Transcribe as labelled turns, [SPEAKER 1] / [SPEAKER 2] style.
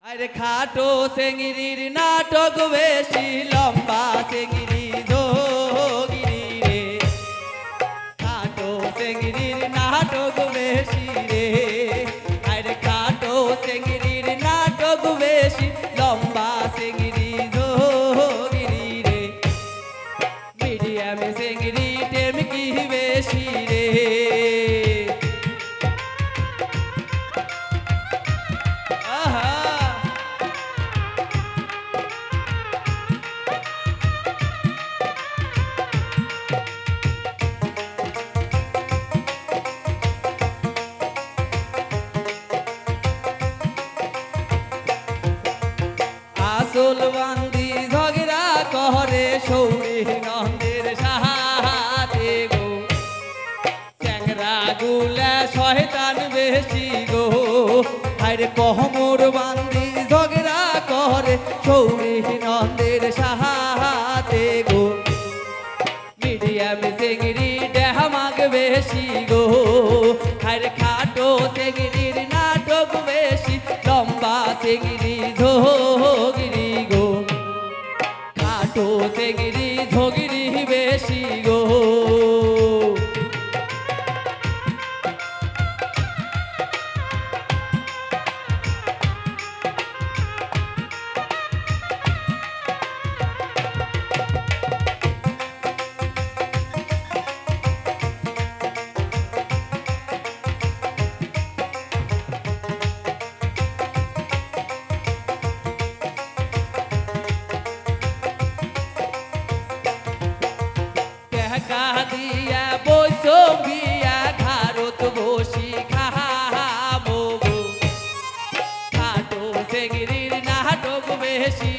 [SPEAKER 1] আরে খাটো চেংড়ির নাটক বেশি লম্বা চেংড়ি যোগিনী রে খাটো চেংড়ির নাটক বেশি রে আরে খাটো চেংড়ির নাটক বেশি লম্বা চেংড়ি যোগিনী রে মিডিয়াম চেংড়ি টেমকি বেশি রে আসল বান্দি ঝগড়া করে সৌরি নন্দের সাহাতে গো চ্যাংরা গুলা শয়তান বেশি গো আরে কহমর বান্দি ঝগড়া করে সৌরি নন্দের সাহাতে গো মিডিয়াম চেংড়ি ডেহামাগ বেশি গো আরে খাটো চেংড়ির নাটক বেশি লম্বা চেংড়ি ঝগড়ি গো খাটো চেংড়ি ঝগড়ি বেশি গো দিয়া বৈশিয়া ঘারত বসি খাবো খাটো চেংড়ির নাটক বেশি